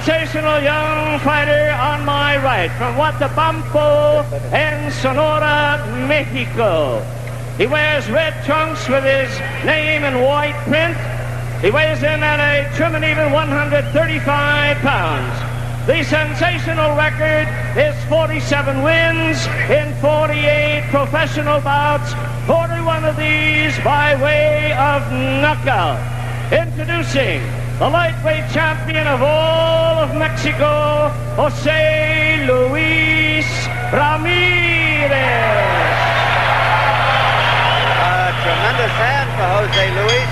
sensational young fighter on my right from Huatabampo in Sonora, Mexico. He wears red trunks with his name in white print. He weighs in at a trim and even 135 pounds. The sensational record is 47 wins in 48 professional bouts, 41 of these by way of knockout. Introducing the lightweight champion of all of Mexico, Jose Luis Ramirez. A tremendous hand for Jose Luis.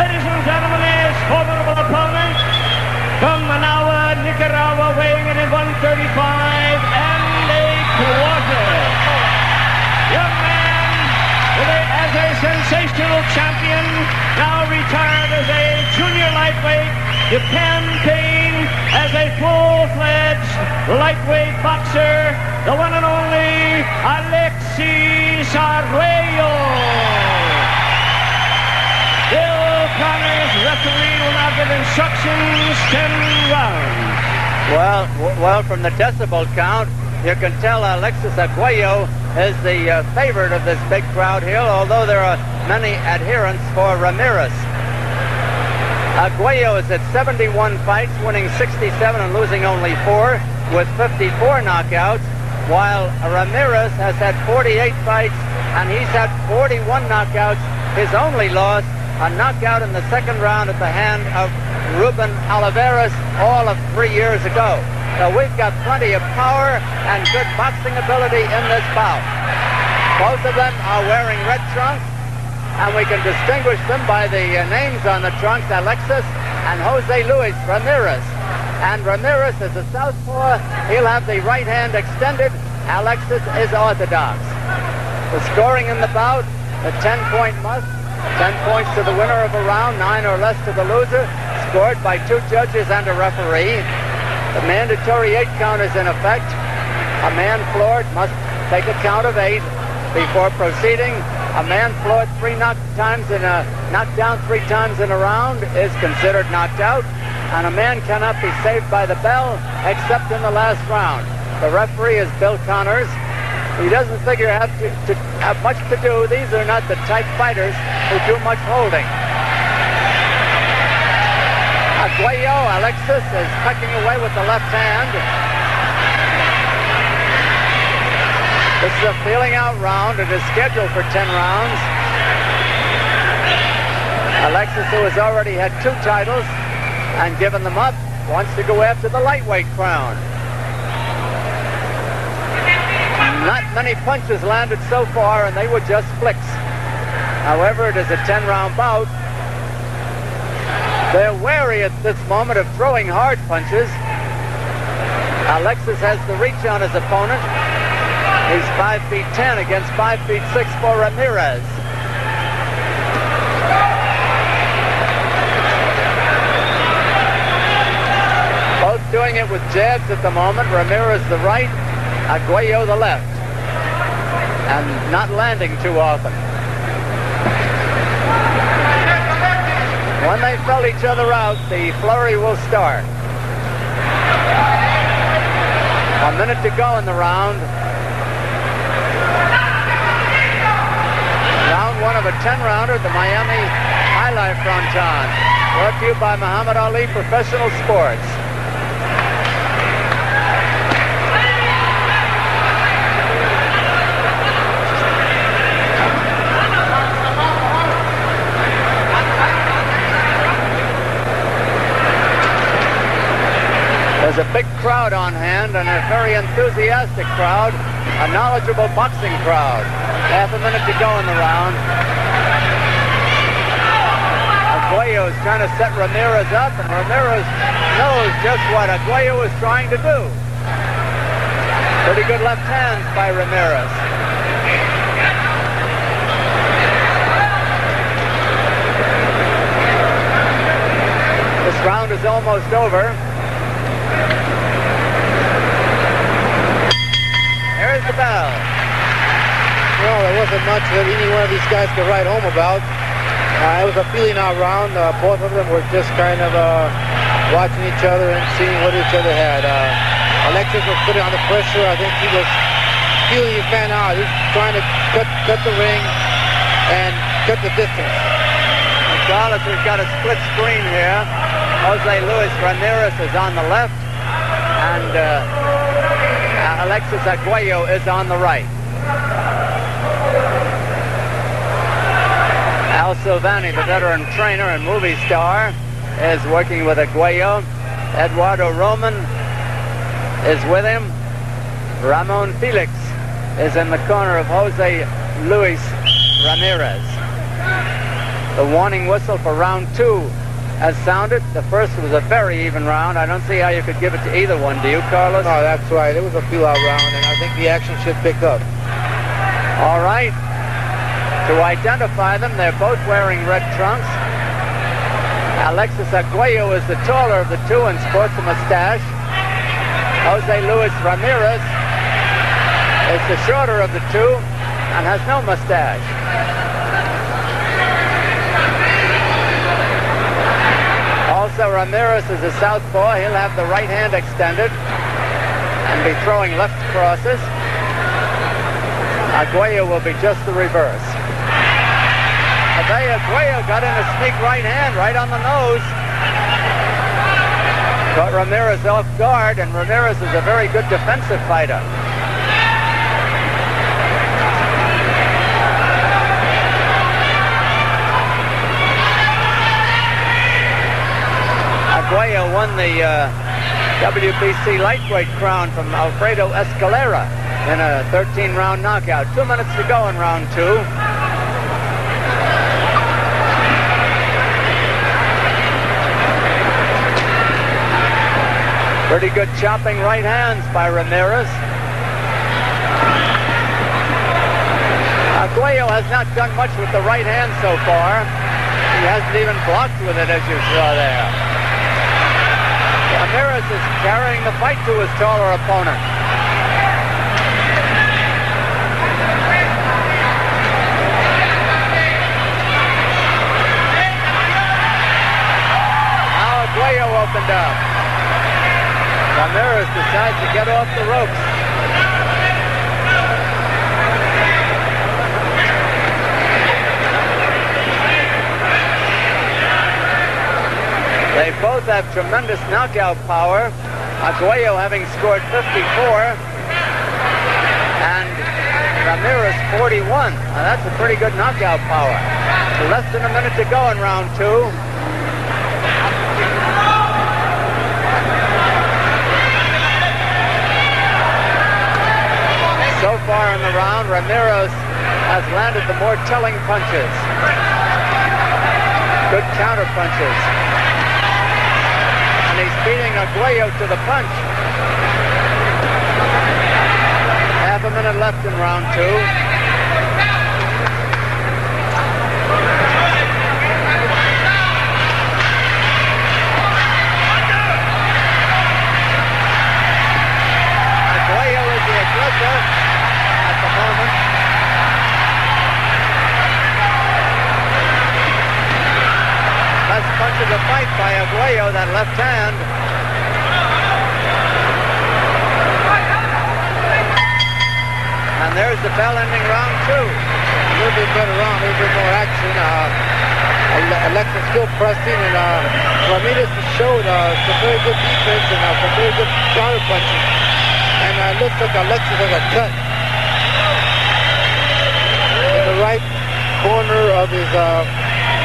Ladies and gentlemen, his formidable opponent from Managua, Nicaragua, weighing in at 135 and a quarter. Young man as a sensational champion, now retired as a junior lightweight, to campaign as a full-fledged lightweight boxer, the one and only Alexis Arguello. Bill Connor's referee will now give instructions, 10 rounds. Well, from the decibel count, you can tell Alexis Arguello is the favorite of this big crowd here, although there are many adherents for Ramirez. Arguello is at 71 fights, winning 67 and losing only 4, with 54 knockouts, while Ramirez has had 48 fights, and he's had 41 knockouts. His only loss, a knockout in the second round at the hand of Ruben Olivares, all of 3 years ago. So we've got plenty of power and good boxing ability in this bout. Both of them are wearing red trunks, and we can distinguish them by the names on the trunks, Alexis and Jose Luis Ramirez. And Ramirez is a southpaw. He'll have the right hand extended. Alexis is orthodox. The scoring in the bout, the 10-point must. 10 points to the winner of a round, 9 or less to the loser, scored by 2 judges and a referee. The mandatory 8 count is in effect. A man floored must take a count of 8 before proceeding. A man floored knocked down 3 times in a round is considered knocked out, and a man cannot be saved by the bell except in the last round. The referee is Bill Connors. He doesn't figure to have much to do. These are not the type fighters who do much holding. Arguello, Alexis, is pecking away with the left hand. This is a feeling out round. It is scheduled for 10 rounds. Alexis, who has already had 2 titles and given them up, wants to go after the lightweight crown. Not many punches landed so far, and they were just flicks. However, it is a 10-round bout. They're wary at this moment of throwing hard punches. Alexis has the reach on his opponent. He's 5'10" against 5'6" for Ramirez. Both doing it with jabs at the moment. Ramirez the right, Arguello the left, and not landing too often. When they felt each other out, the flurry will start. A minute to go in the round. Round 1 of a 10-rounder, the Miami Highlight Fronton, brought to you by Muhammad Ali Professional Sports. There's a big crowd on hand, and a very enthusiastic crowd, a knowledgeable boxing crowd. Half a minute to go in the round. Arguello is trying to set Ramirez up, and Ramirez knows just what Arguello is trying to do. Pretty good left hands by Ramirez. This round is almost over. Here's the bell. Well, there wasn't much that any one of these guys could write home about. It was a feeling out round. Both of them were just kind of watching each other and seeing what each other had. Alexis was putting on the pressure. I think he was feeling his man out. He's trying to cut the ring and cut the distance. Carlos, we've got a split screen here. Jose Luis Ramirez is on the left, and Alexis Arguello is on the right. Al Silvani, the veteran trainer and movie star, is working with Arguello. Eduardo Roman is with him. Ramon Felix is in the corner of Jose Luis Ramirez. The warning whistle for round 2 has sounded. The first was a very even round. I don't see how you could give it to either one. Do you, Carlos? No, that's right. It was a feel-out round, and I think the action should pick up. All right. To identify them, they're both wearing red trunks. Alexis Arguello is the taller of the two and sports a mustache. Jose Luis Ramirez is the shorter of the two and has no mustache. Also, Ramirez is a southpaw. He'll have the right hand extended and be throwing left crosses. Arguello will be just the reverse. Arguello got in a sneak right hand right on the nose. Caught Ramirez off guard, and Ramirez is a very good defensive fighter. Arguello won the WBC lightweight crown from Alfredo Escalera in a 13-round knockout. 2 minutes to go in round 2. Pretty good chopping right hands by Ramirez. Arguello has not done much with the right hand so far. He hasn't even blocked with it, as you saw there. Ramirez is carrying the fight to his taller opponent. Now Arguello opened up. Ramirez decides to get off the ropes. They both have tremendous knockout power. Arguello having scored 54 and Ramirez 41. Now that's a pretty good knockout power. Less than a minute to go in round 2. So far in the round, Ramirez has landed the more telling punches. Good counter punches. And he's beating Arguello to the punch. Half a minute left in round 2. Arguello is the aggressor at the moment. Last punch of the fight by Arguello, that left hand. And there's the bell ending round 2. A little bit better round, a little bit more action. Alexis still pressing, and Ramirez showed some very good defense and some very good counter punching. And it looks like Alexis has a cut in the right corner of his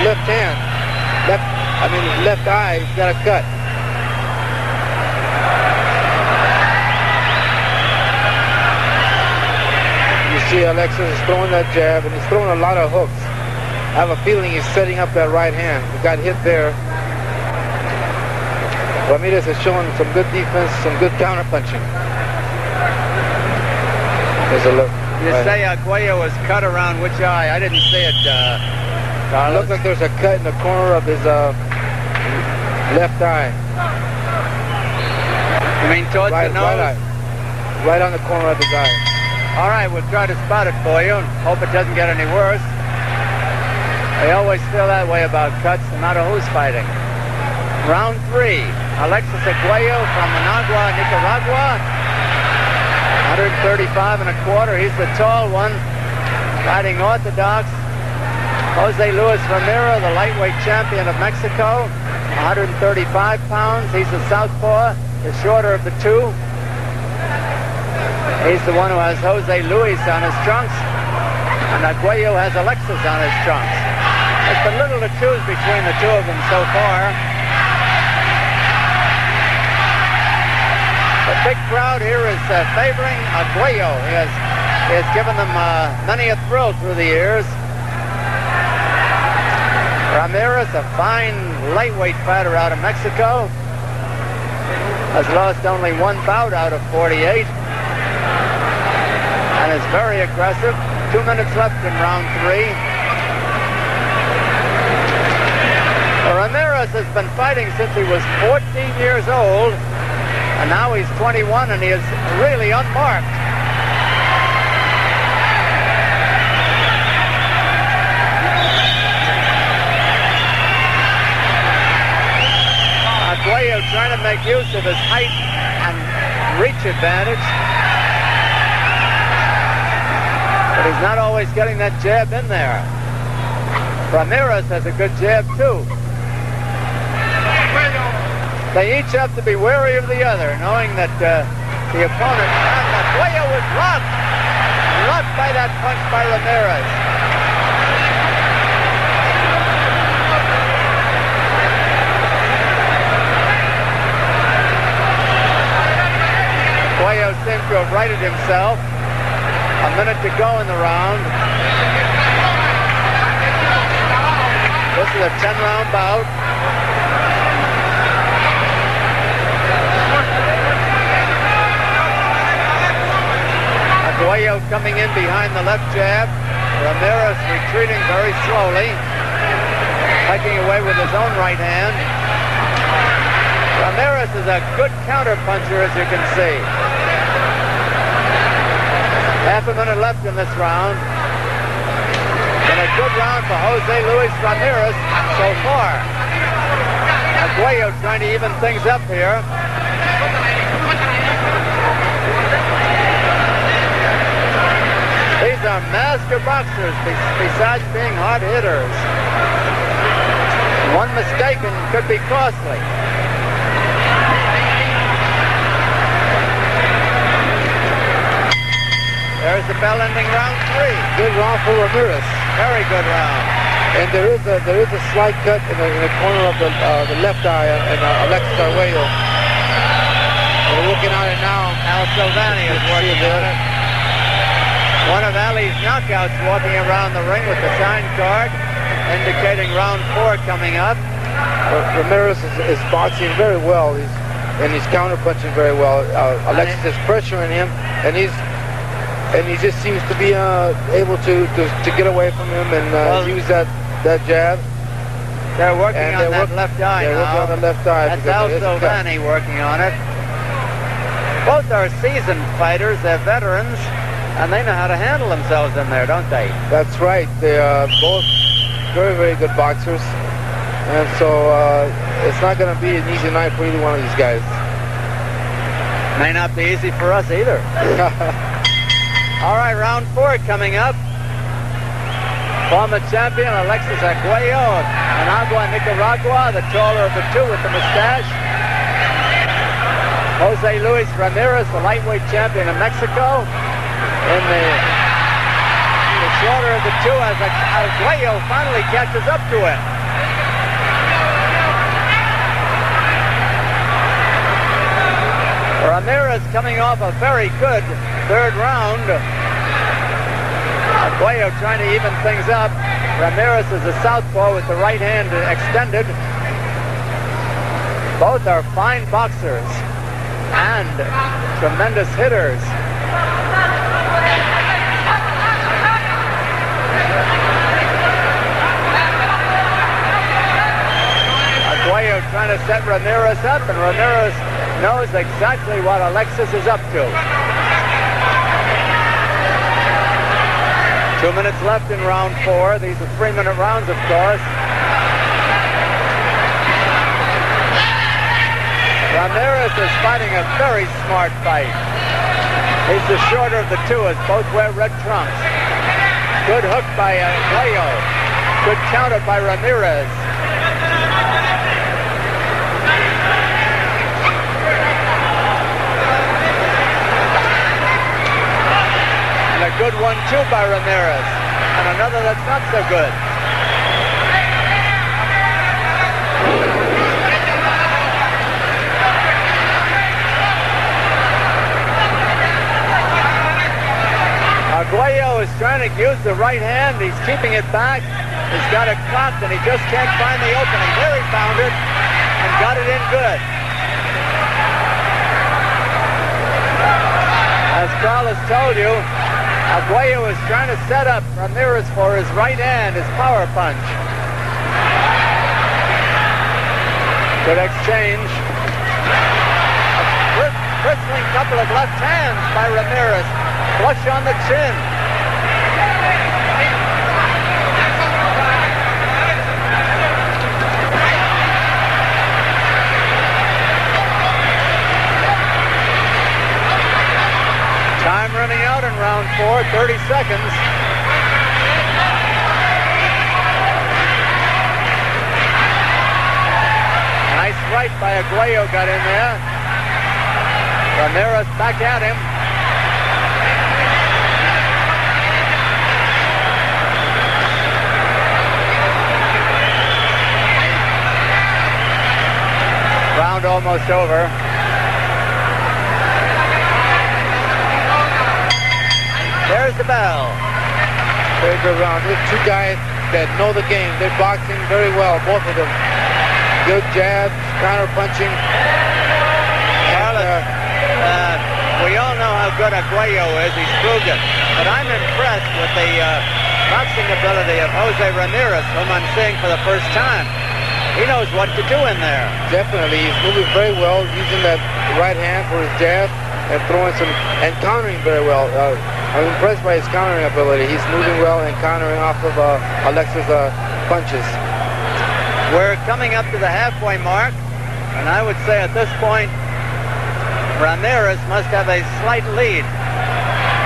left hand. His left eye, he's got a cut. You see Alexis is throwing that jab, and he's throwing a lot of hooks. I have a feeling he's setting up that right hand. He got hit there. Ramirez is showing some good defense, some good counter punching. There's a look. You say Arguello was cut around which eye? I didn't see it, Carlos. It looks like there's a cut in the corner of his left eye. You mean towards the nose? Right eye. Right on the corner of his eye. All right, we'll try to spot it for you. Hope it doesn't get any worse. I always feel that way about cuts, no matter who's fighting. Round 3. Alexis Arguello from Managua, Nicaragua. 135.25. He's the tall one, riding orthodox. Jose Luis Ramirez, the lightweight champion of Mexico, 135 pounds. He's the southpaw, the shorter of the two. He's the one who has Jose Luis on his trunks, and Arguello has Alexis on his trunks. It's been little to choose between the two of them so far. The big crowd here is favoring Arguello. He has given them many a thrill through the years. Ramirez, a fine lightweight fighter out of Mexico, has lost only one bout out of 48 and is very aggressive. 2 minutes left in round 3. Ramirez has been fighting since he was 14 years old, and now he's 21, and he is really unmarked. Arguello trying to make use of his height and reach advantage, but he's not always getting that jab in there. Ramirez has a good jab too. They each have to be wary of the other, knowing that the opponent, Arguello was blocked by that punch by Ramirez. Arguello seems to have righted himself. A minute to go in the round. This is a 10-round bout. Arguello coming in behind the left jab. Ramirez retreating very slowly, hiking away with his own right hand. Ramirez is a good counter puncher, as you can see. Half a minute left in this round. And a good round for Jose Luis Ramirez so far. Arguello trying to even things up here. These are master boxers besides being hard hitters. One mistake and could be costly. There's the bell ending round 3. Good round for Ramirez. Very good round. And there is a slight cut in the corner of the left eye in Alexis Arguello. We're looking at it now. Al Silvani is working on it. One of Ali's knockouts walking around the ring with the sign card indicating round 4 coming up. Ramirez is boxing very well. He's counter punching very well. Alexis is pressuring him, and he just seems to be able to get away from him and use that jab. They're working on that left eye now. They're working on the left eye. That's Al Silvani working on it. Both are seasoned fighters. They're veterans, and they know how to handle themselves in there, don't they? That's right. They are both very, very good boxers. And so it's not going to be an easy night for either one of these guys. May not be easy for us either. All right, round 4 coming up. Former champion Alexis Arguello of Managua, Nicaragua, the taller of the two with the mustache. Jose Luis Ramirez, the lightweight champion of Mexico. In the shorter of the two, as Arguello finally catches up to him. Ramirez coming off a very good third round. Arguello trying to even things up. Ramirez is a southpaw with the right hand extended. Both are fine boxers and tremendous hitters. Arguello trying to set Ramirez up, and Ramirez knows exactly what Alexis is up to. 2 minutes left in round 4. These are 3-minute rounds, of course. Ramirez is fighting a very smart fight. He's the shorter of the two, as both wear red trunks. Good hook by Arguello. Good counter by Ramirez. And a good one, too, by Ramirez. And another that's not so good. Arguello is trying to use the right hand. He's keeping it back. He's got it cocked, and he just can't find the opening. There he found it and got it in good. As Carlos told you, Arguello is trying to set up Ramirez for his right hand, his power punch. Good exchange. A bristling couple of left hands by Ramirez. Flush on the chin. Time running out in round 4, 30 seconds. Nice right by Arguello got in there. Ramirez back at him. Round almost over. There's the bell. Very good round. These two guys that know the game. They're boxing very well, both of them. Good jabs, counter punching. We all know how good Arguello is. He's proved it. But I'm impressed with the boxing ability of Jose Ramirez, whom I'm seeing for the first time. He knows what to do in there. Definitely. He's moving very well, using that right hand for his jab and throwing some, and countering very well. I'm impressed by his countering ability. He's moving well and countering off of Alexis' punches. We're coming up to the halfway mark, and I would say at this point, Ramirez must have a slight lead.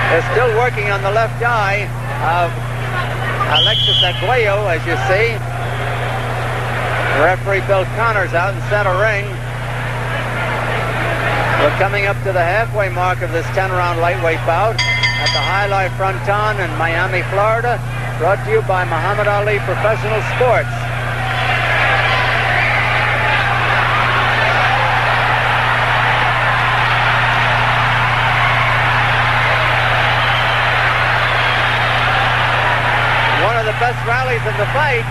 They're still working on the left eye of Alexis Arguello, as you see. The referee Bill Connors out in center ring. We're coming up to the halfway mark of this 10-round lightweight bout at the High Life Fronton in Miami, Florida. Brought to you by Muhammad Ali Professional Sports. One of the best rallies in the fight.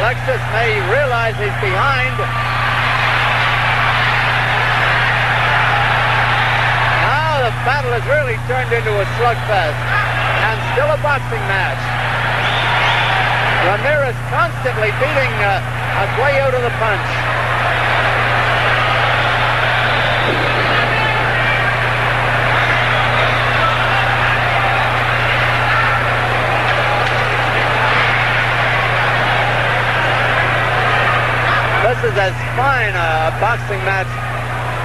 Alexis may realize he's behind. Now the battle has really turned into a slugfest, and still a boxing match. Ramirez constantly beating Arguello to the punch. This is as fine a boxing match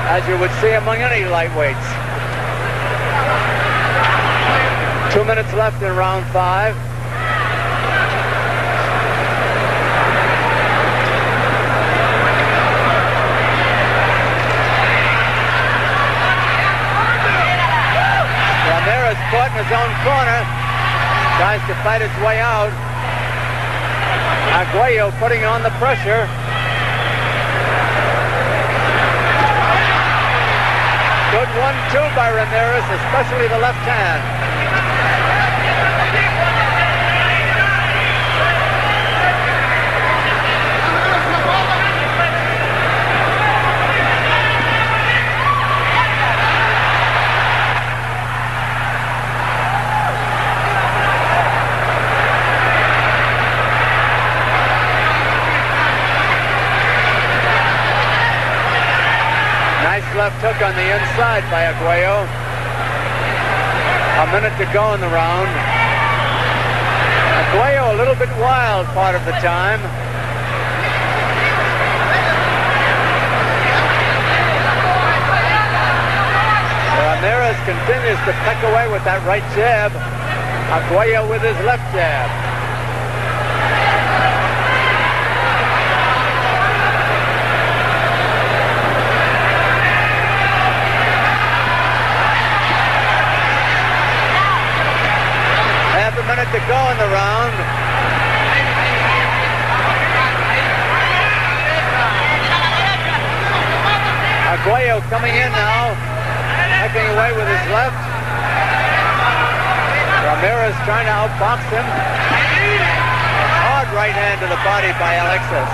as you would see among any lightweights. 2 minutes left in round 5. Ramirez caught in his own corner. Tries to fight his way out. Arguello putting on the pressure. Good 1-2 by Ramirez, especially the left hand. Left hook on the inside by Arguello. A minute to go in the round. Arguello a little bit wild part of the time. continues to peck away with that right jab. Arguello with his left jab. Half a minute to go in the round. Arguello coming in now, pecking away with his left. Ramirez trying to outbox him. Hard right hand to the body by Alexis.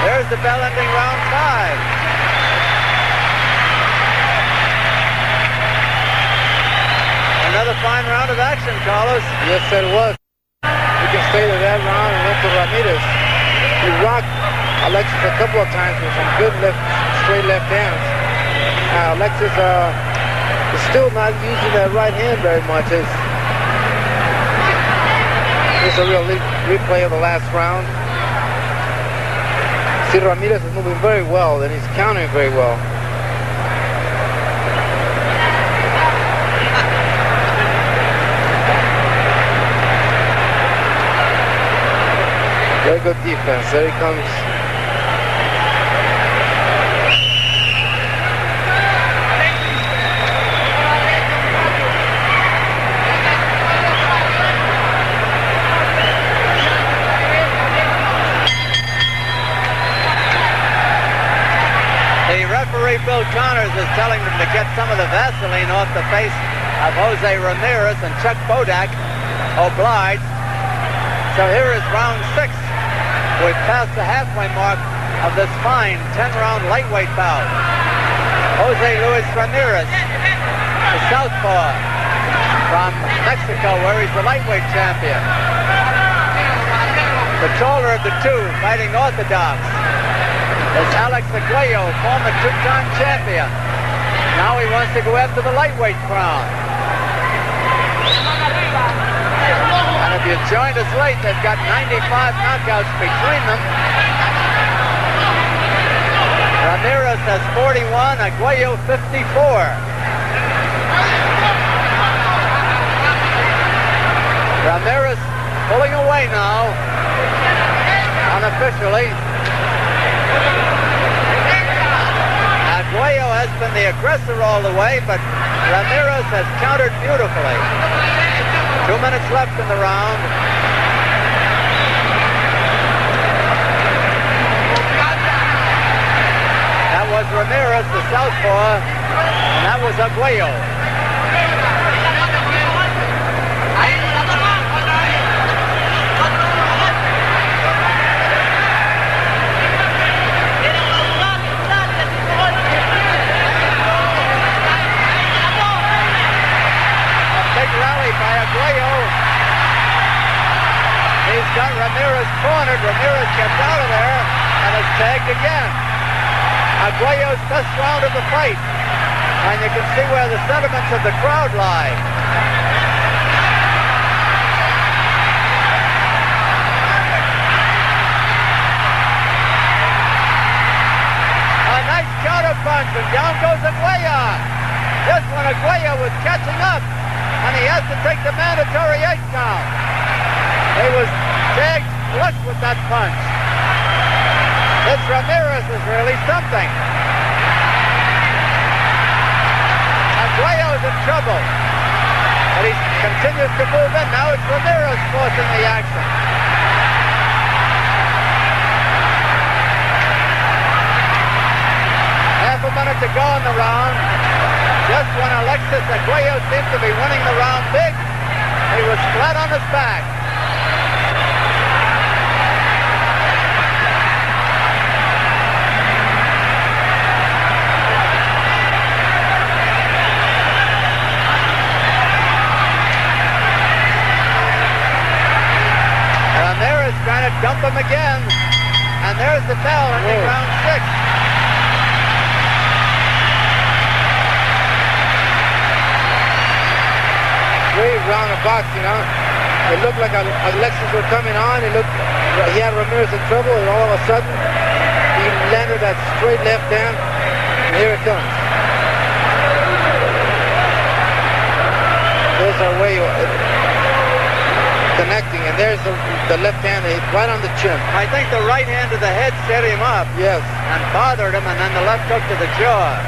There's the bell ending round 5. Another fine round of action, Carlos. Yes, it was. You can say that round and went to Ramirez. He rocked Alexis a couple of times with some good straight left hands. Alexis is still not using that right hand very much. It's a real replay of the last round. See, Ramirez is moving very well, and he's countering very well. Very good defense. There he comes. The referee, Bill Connors, is telling them to get some of the Vaseline off the face of Jose Ramirez, and Chuck Bodak obliged. So here is round 6. We've passed the halfway mark of this fine 10-round lightweight bout. Jose Luis Ramirez, the southpaw from Mexico, where he's the lightweight champion. The taller of the two, fighting orthodox, is Alex Arguello, former 2-time champion. Now he wants to go after the lightweight crown. And if you joined us late, they've got 95 knockouts between them. Ramirez has 41, Arguello 54. Ramirez pulling away now, unofficially. Arguello has been the aggressor all the way, but Ramirez has countered beautifully. 2 minutes left in the round. That was Ramirez, the southpaw, and that was Arguello. Rally by Arguello. He's got Ramirez cornered. Ramirez gets out of there and is tagged again. Arguello's best round of the fight. And you can see where the sentiments of the crowd lie. A nice counter punch, and down goes Arguello. This one, Arguello was catching up, and he has to take the mandatory 8 count. He was tagged flush with that punch. This Ramirez is really something. Arguello's in trouble, but he continues to move in. Now it's Ramirez forcing the action. Half a minute to go in the round. Just when Alexis Arguello seems to be winning the round big, he was flat on his back. Ramirez trying to dump him again, and there's the bell ending round 6. Great round of boxing, huh? It looked like Alexis were coming on. He had Ramirez in trouble, and all of a sudden, landed that straight left hand, and here it comes. There's Arguello connecting, and there's the left hand right on the chin. I think the right hand to the head set him up. Yes. And bothered him, and then the left hook to the jaw.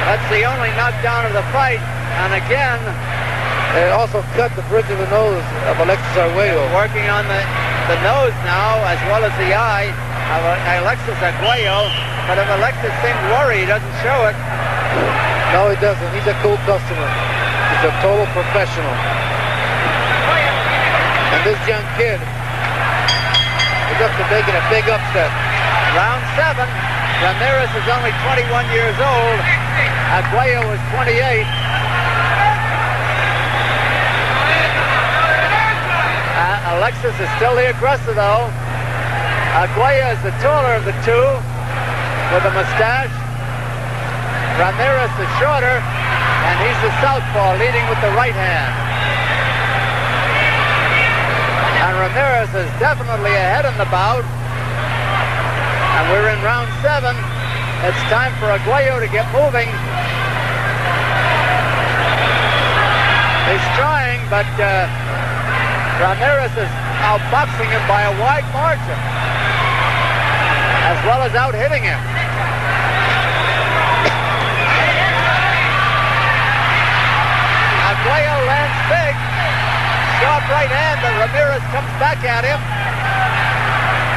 That's the only knockdown of the fight. And again, it also cut the bridge of the nose of Alexis Arguello. Working on the nose now, as well as the eye of Alexis Arguello. But if Alexis seems worried, he doesn't show it. No, he doesn't. He's a cool customer. He's a total professional. And this young kid is up to making a big upset. Round 7. Ramirez is only 21 years old. Arguello was 28. Alexis is still the aggressor, though. Arguello is the taller of the two, with a mustache. Ramirez is shorter, and he's the southpaw, leading with the right hand. And Ramirez is definitely ahead in the bout. And we're in round 7. It's time for Arguello to get moving. He's trying, but Ramirez is outboxing him by a wide margin, as well as out-hitting him. Arguello lands big. Sharp right hand, but Ramirez comes back at him.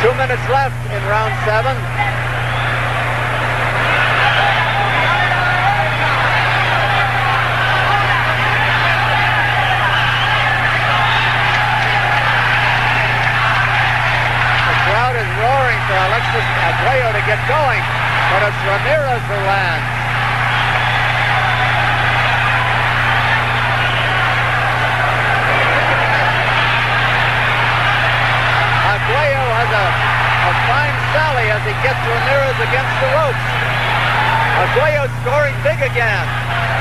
2 minutes left in round 7. The crowd is roaring for Alexis Arguello to get going, but it's Ramirez who lands. Arguello has a fine sally as he gets Ramirez against the ropes. Arguello scoring big again.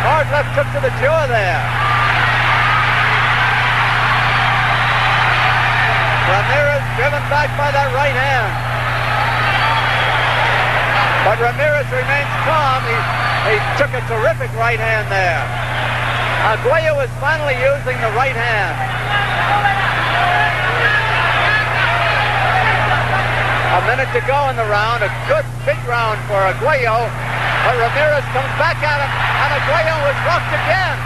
Hard left hook to the jaw there. Ramirez driven back by that right hand. But Ramirez remains calm. He took a terrific right hand there. Arguello is finally using the right hand. A minute to go in the round. A good big round for Arguello. But Ramirez comes back at him, and Arguello was rocked again.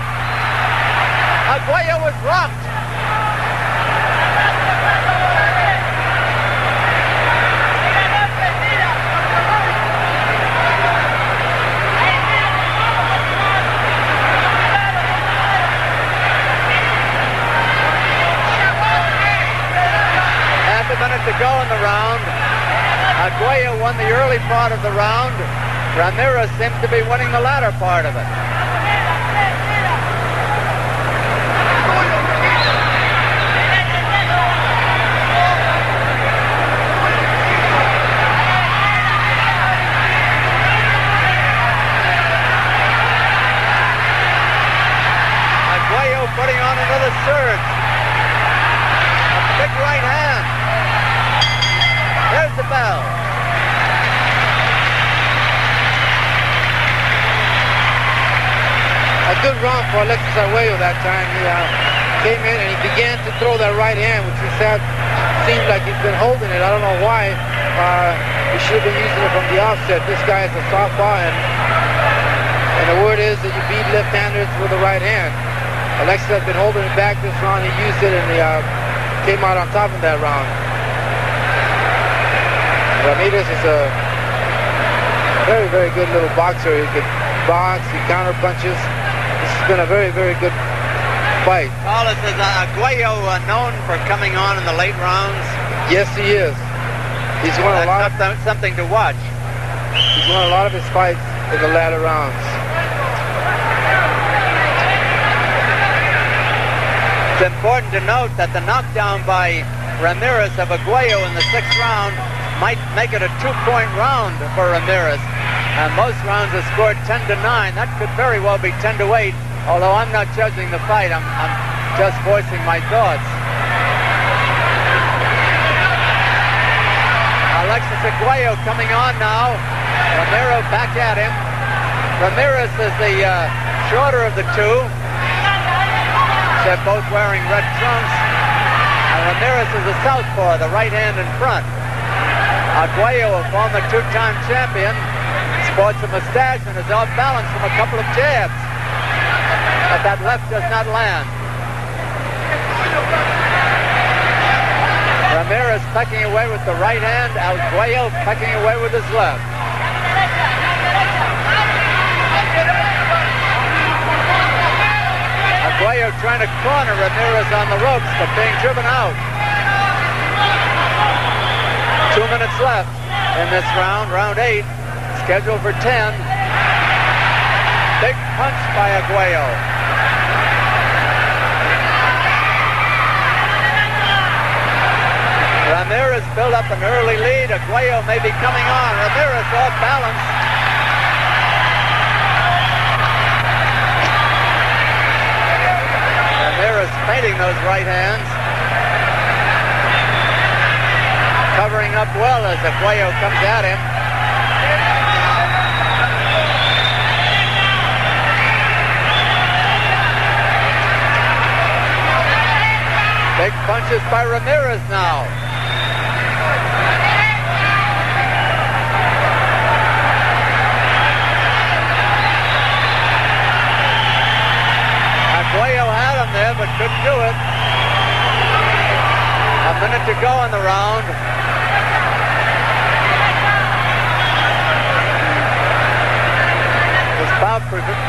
Arguello was rocked. Half a minute to go in the round. Arguello won the early part of the round. Ramirez seems to be winning the latter part of it. Arguello putting on another surge. A big right hand. There's the bell. A good round for Alexis Arguello that time. He came in and he began to throw that right hand, which he said seemed like he's been holding it. I don't know why. He should have been using it from the offset. This guy is a southpaw, and the word is that you beat left-handers with the right hand. Alexis has been holding it back this round. He used it, and he came out on top of that round. Ramirez is a very, very good little boxer. He could box, he counter punches. This has been a very, very good fight. Carlos, is Arguello known for coming on in the late rounds? Yes, he is. He's won a lot. Something to watch. He's won a lot of his fights in the latter rounds. It's important to note that the knockdown by Ramirez of Arguello in the 6th round might make it a 2-point round for Ramirez. And most rounds are scored 10-9. That could very well be 10-8. Although I'm not judging the fight, I'm just voicing my thoughts. Alexis Arguello coming on now. Ramirez back at him. Ramirez is the shorter of the two. They're both wearing red trunks. And Ramirez is a southpaw, the right hand in front. Arguello, a former two-time champion, sports a mustache and is off balance from a couple of jabs. But that left does not land. Ramirez pecking away with the right hand. Arguello pecking away with his left. Arguello trying to corner Ramirez on the ropes, but being driven out. 2 minutes left in this round, round 8, scheduled for 10. Big punch by Arguello. Ramirez built up an early lead. Arguello may be coming on. Ramirez off balance. Ramirez feinting those right hands. Covering up well as Arguello comes at him. Big punches by Ramirez now. Arguello had him there, but couldn't do it. A minute to go in the round. This bout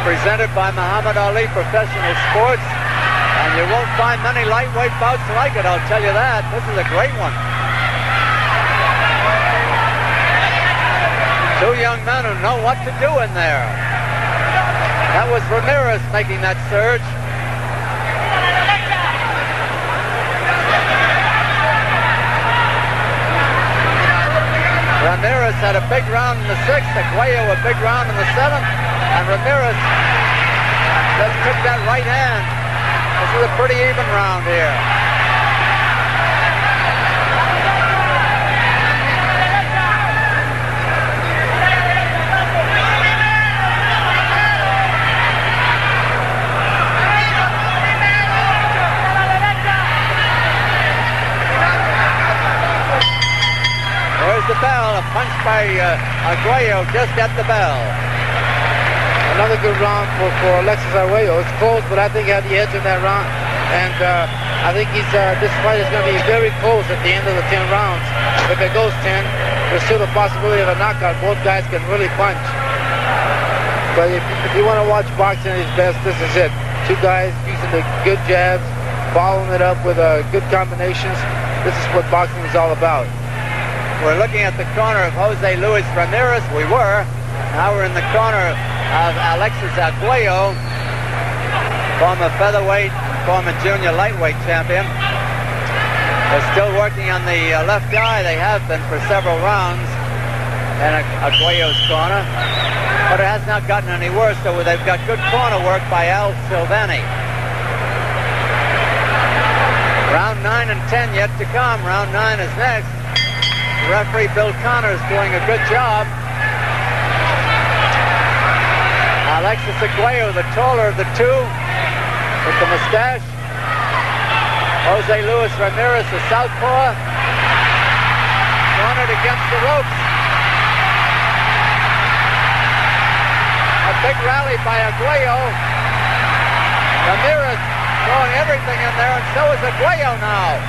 presented by Muhammad Ali Professional Sports, and you won't find many lightweight bouts like it, I'll tell you that. This is a great one. Two young men who know what to do in there. That was Ramirez making that surge. Ramirez had a big round in the 6th, Arguello a big round in the 7th, and Ramirez just took that right hand. This is a pretty even round here. The bell, a punch by Arguello just at the bell. Another good round for Alexis Arguello. It's close, but I think he had the edge in that round. And I think this fight is going to be very close at the end of the 10 rounds. If it goes 10, there's still the possibility of a knockout. Both guys can really punch. But if you want to watch boxing at its best, this is it. Two guys using the good jabs, following it up with good combinations. This is what boxing is all about. We're looking at the corner of Jose Luis Ramirez. We were. Now we're in the corner of Alexis Arguello, former featherweight, former junior lightweight champion. They're still working on the left eye. They have been for several rounds in Arguello's corner. But it has not gotten any worse, so they've got good corner work by Al Silvani. Round 9 and 10 yet to come. Round 9 is next. Referee Bill Connors doing a good job. Alexis Arguello, the taller of the two, with the mustache. Jose Luis Ramirez, the southpaw, cornered against the ropes. A big rally by Arguello. Ramirez throwing everything in there, and so is Arguello now.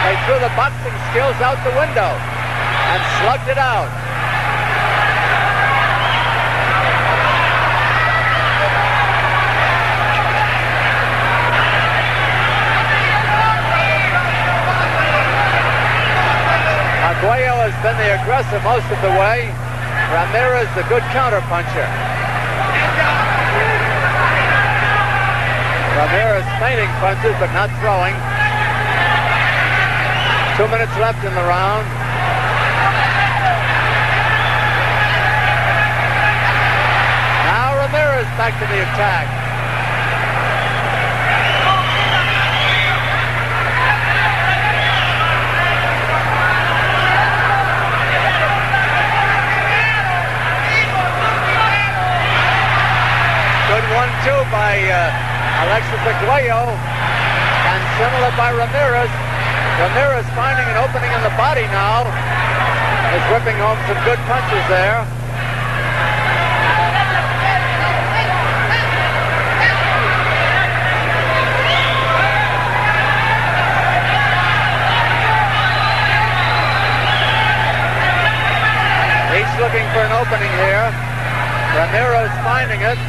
They threw the boxing skills out the window and slugged it out. Arguello has been the aggressor most of the way. Ramirez, the good counterpuncher. Ramirez feinting punches but not throwing. 2 minutes left in the round. Now Ramirez back to the attack. Alexis Arguello, and similar by Ramirez. Ramirez finding an opening in the body now. Is ripping home some good punches there. He's looking for an opening here. Ramirez finding it.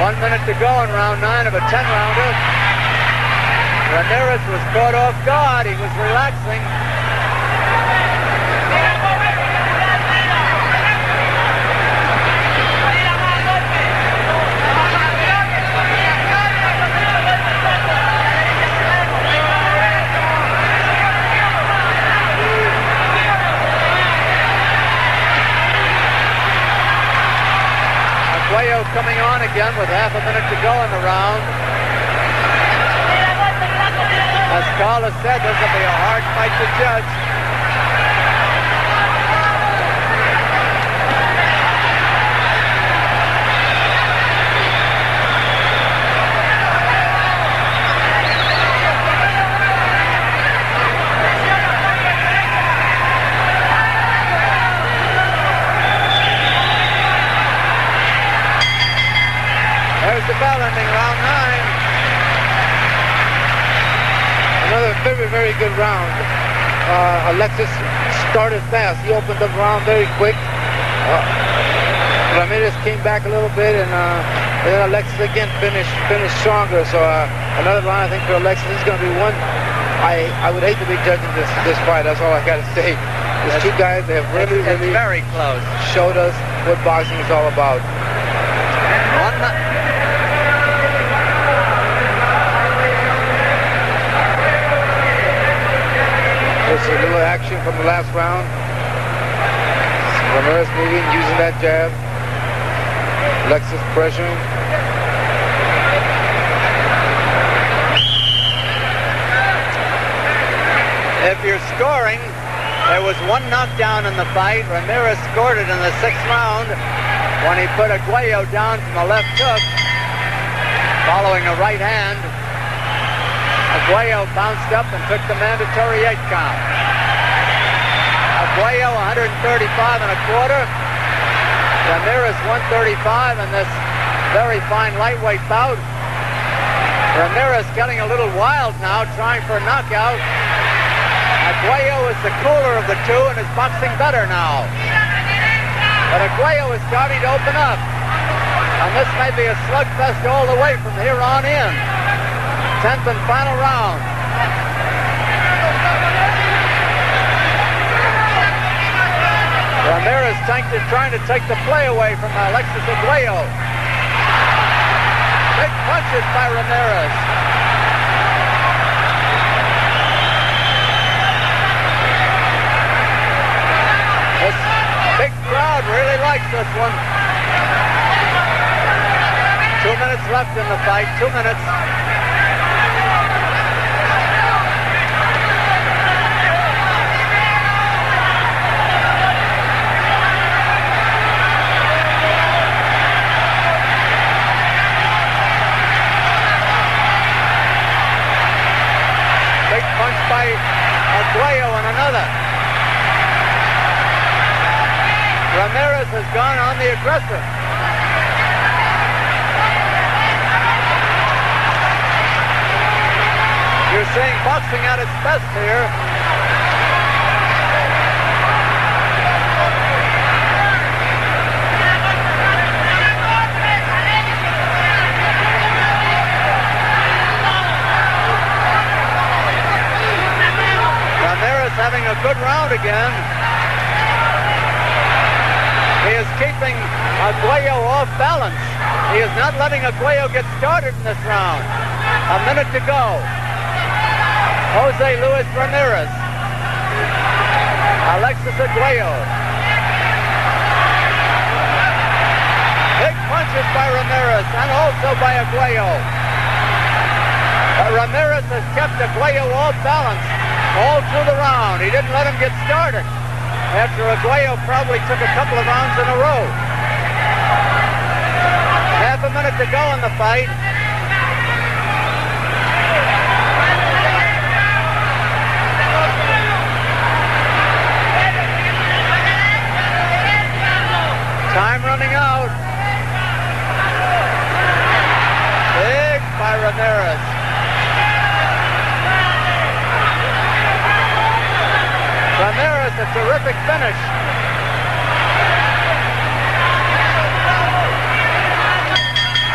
1 minute to go in round 9 of a 10-rounder. Ramirez was caught off guard. He was relaxing. Arguello coming on again with half a minute to go in the round. As Carlos said, this will be a hard fight to judge. There's the bell ending round 9. Another very, very good round. Alexis started fast. He opened the round very quick. Ramirez came back a little bit, and then Alexis again finished stronger. So another round, I think, for Alexis is going to be one. I would hate to be judging this fight. That's all I got to say. These two guys, they have really very close. Showed us what boxing is all about. Just a little action from the last round. Ramirez moving, using that jab. Alexis pressuring. If you're scoring, there was one knockdown in the fight. Ramirez scored it in the 6th round when he put Arguello down from a left hook, following a right hand. Arguello bounced up and took the mandatory 8 count. Arguello 135 and a quarter. Ramirez 135 in this very fine lightweight bout. Ramirez getting a little wild now, trying for a knockout. Arguello is the cooler of the two and is boxing better now. But Arguello is starting to open up. And this may be a slugfest all the way from here on in. 10th and final round. Ramirez trying to take the play away from Alexis Arguello. Big punches by Ramirez. This big crowd really likes this one. 2 minutes left in the fight. 2 minutes. By Arguello and another. Ramirez has gone on the aggressor. You're seeing boxing at its best here. Having a good round again. He is keeping Arguello off balance. He is not letting Arguello get started in this round. A minute to go. Jose Luis Ramirez. Alexis Arguello. Big punches by Ramirez and also by Arguello. Ramirez has kept Arguello off balance all through the round. He didn't let him get started. after Arguello probably took a couple of rounds in a row. Half a minute to go in the fight. Time running out. Big by Ramirez. Ramirez, a terrific finish.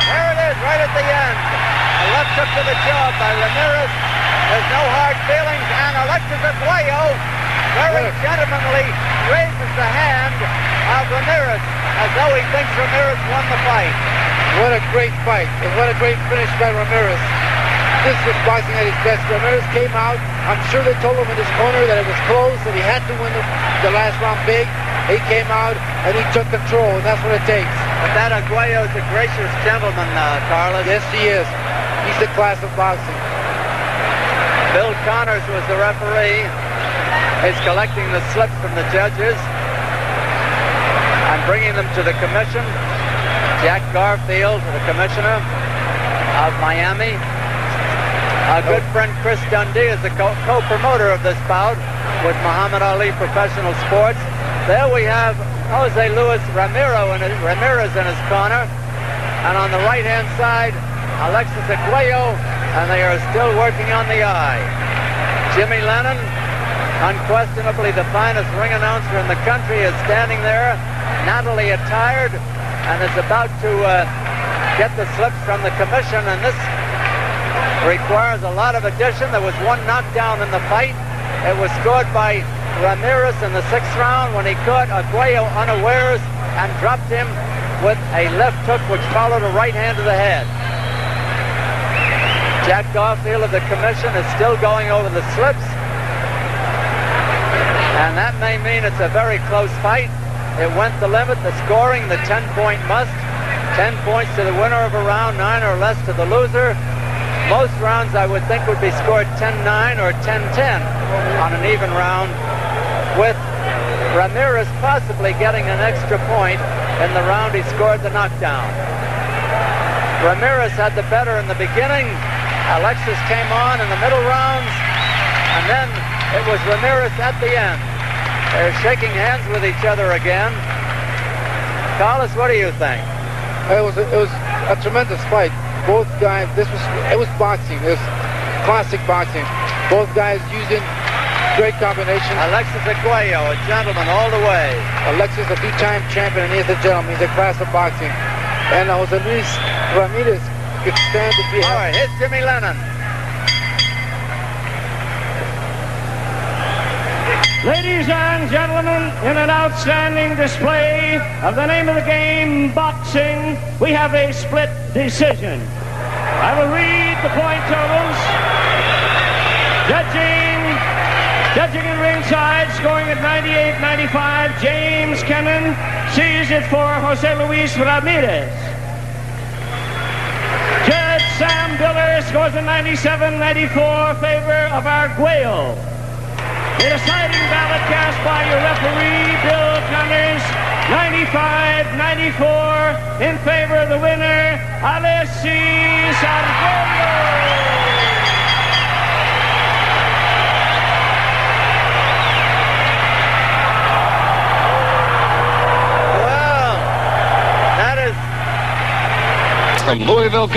There it is, right at the end. A left hook to the jaw by Ramirez. There's no hard feelings, and Alexis Arguello very gentlemanly raises the hand of Ramirez as though he thinks Ramirez won the fight. What a great fight, and what a great finish by Ramirez. This was boxing at his best. Ramirez came out. I'm sure they told him in his corner that it was close, that he had to win the last round big. He came out, and he took control, and that's what it takes. But that Arguello is a gracious gentleman, Carlos. Yes, he is. He's the class of boxing. Bill Connors was the referee. He's collecting the slips from the judges and bringing them to the commission. Jack Garfield, the commissioner of Miami. Our good friend Chris Dundee is the co-promoter of this bout with Muhammad Ali Professional Sports. There we have Jose Luis Ramirez in his corner. And on the right-hand side, Alexis Arguello, and they are still working on the eye. Jimmy Lennon, unquestionably the finest ring announcer in the country, is standing there, nattily attired, and is about to get the slips from the commission, and this requires a lot of addition. There was one knockdown in the fight. It was scored by Ramirez in the 6th round when he caught Arguello unawares and dropped him with a left hook which followed a right hand to the head. Jack Garfield of the commission is still going over the slips, and that may mean it's a very close fight. It went the limit, the scoring, the 10-point must. 10 points to the winner of a round, 9 or less to the loser. Most rounds I would think would be scored 10-9 or 10-10 on an even round, with Ramirez possibly getting an extra point in the round he scored the knockdown. Ramirez had the better in the beginning. Alexis came on in the middle rounds, and then it was Ramirez at the end. They're shaking hands with each other again. Carlos, what do you think? It was a tremendous fight. Both guys, it was boxing. It was classic boxing. Both guys using great combinations. Alexis Arguello, a gentleman all the way. Alexis, a two-time champion, and he's a gentleman. He's a class of boxing. And Jose Luis Ramirez could stand to be. All right, here's Jimmy Lennon. Ladies and gentlemen, in an outstanding display of the name of the game, boxing, we have a split decision. I will read the point totals. Judging in ringside, scoring at 98-95, James Kennan sees it for Jose Luis Ramirez. Judge Sam Biller scores a 97-94 favor of Arguello. The deciding ballot cast by your referee, Bill Connors, 95-94 in favor of the winner, Alexis Arguello. Well, that is... From Louisville,